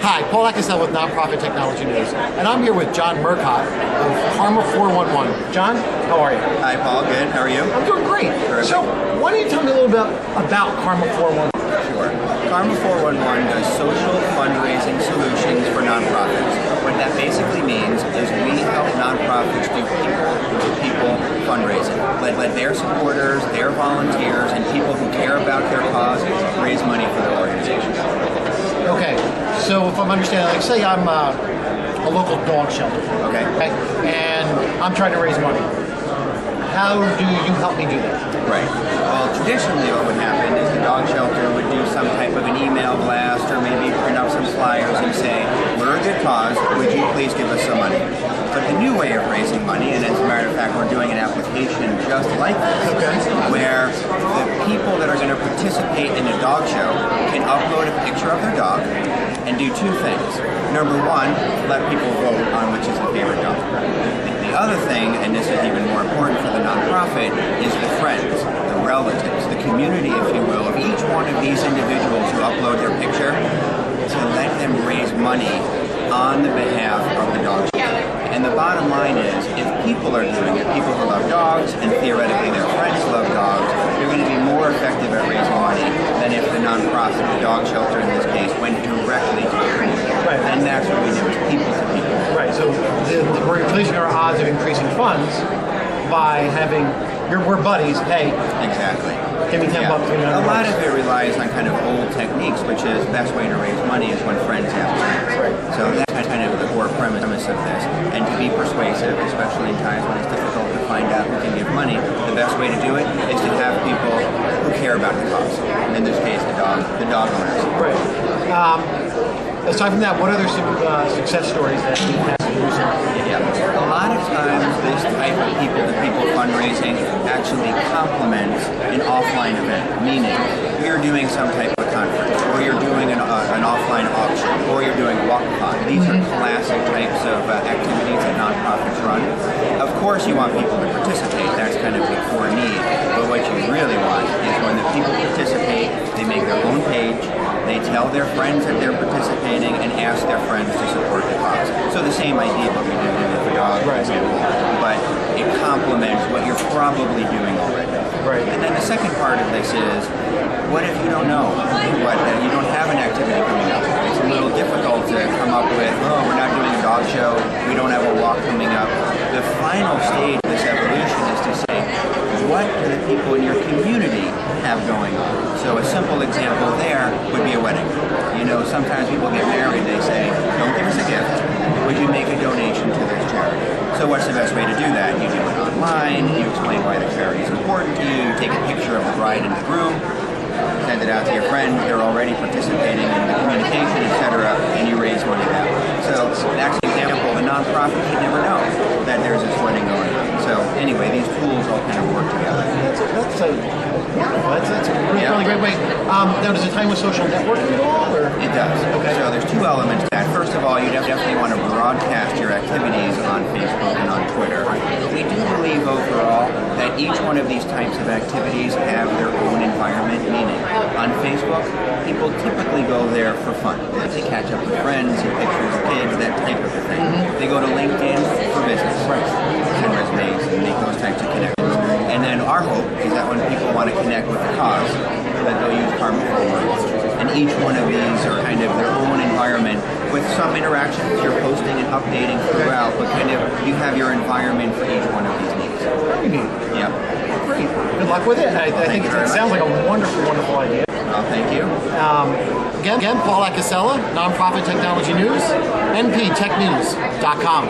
Hi, Paul Acasella with Nonprofit Technology News, and I'm here with John Murcott of Karma 411. John, how are you? Hi, Paul. Good. How are you? I'm doing great. Terrific. So, why don't you tell me a little bit about Karma 411? Sure. Karma 411 does social fundraising solutions for nonprofits. What that basically means is we help nonprofits do people-to-people fundraising. Let their supporters, their volunteers, and people who care about their cause raise money for their organizations. Okay, so if I'm understanding, like say I'm a local dog shelter, Okay. and I'm trying to raise money. How do you help me do that? Right. Well, traditionally what would happen is the dog shelter would do some type of an email blast or maybe print up some flyers and say, we're a good cause, would you please give us some money? But the new way of raising money, and as a matter of fact, we're doing an application just like this, where the people that are going to participate in a dog show can upload a picture of their dog and do two things. Number one, let people vote on which is their favorite dog. The other thing, and this is even more important for the nonprofit, is the friends, the relatives, the community, if you will, of each one of these individuals who upload their picture to let them raise money on the behalf of the dog show. And the bottom line is, if people are doing it, people who love dogs, and theoretically their friends love dogs, they're going to be more effective at raising money than if the nonprofit, the dog shelter in this case, went directly to the community. Right. And that's what we do, is people to people. Right, so we're increasing our odds of increasing funds by having, we're buddies, hey, Exactly. give me 10 bucks. A lot of it relies on kind of old techniques, which is the best way to raise money is when friends have friends. Right. So that's kind of the core premise of this. And to be persuasive, especially in times when it's difficult to find out who can give money, the best way to do it is to have people who care about the cause. In this case, the dog owners. Right. Aside from that, what other success stories that you have recently? Yeah. A lot of times this type of people-to-people fundraising actually complements an offline event, meaning you're doing some type of conference, or you're doing an offline auction, or you're doing a walkathon. These are classic types of activities that nonprofits run. Of course you want people to participate, that's kind of the core need, but what you really want is when the people participate, they make their own page, they tell their friends that they're participating and ask their friends to support the cause. So the same idea what we did with the dog, for example, but it complements what you're probably doing already. Right. And then the second part of this is, what if you don't know? You don't have an activity coming up. It's a little difficult to come up with, we're not doing a dog show, we don't have a walk coming up. The final stage of this evolution is to say, what do the people in your community have going on? So a simple example there would be a wedding. You know, sometimes people get married, they say, don't give us a gift, would you make a donation to this charity? So what's the best way to do that? You do it online, you explain why the charity is important to you, you take a picture of the bride and the groom, send it out to your friends, they're already participating in the communication, etc., and you raise money that way. So that's an example. The nonprofit should never know that there's this wedding going on. So anyway, these tools all kind of work together. That's a really great way. Now, does it tie with social networking at all? Or? It does. Okay. So there's two elements to that. First of all, you definitely want to broadcast your activities on Facebook and on Twitter. But we do believe overall that each one of these types of activities have their own environment, meaning on Facebook, people typically go there for fun. They catch up with friends, see pictures of kids, that type of a thing. They go to LinkedIn for business, send resumes, and make those types of connections. And then our hope is that when people want to connect with the cause, that they'll use Karma 411. And each one of these are kind of their own environment with some interactions. You're posting and updating throughout, but kind of you have your environment for each one of these needs. Very neat. Yeah. Great. Good luck with it. I think it sounds like a wonderful, wonderful idea. Well, thank you. Again, Paul Acasella, Nonprofit Technology News, nptechnews.com.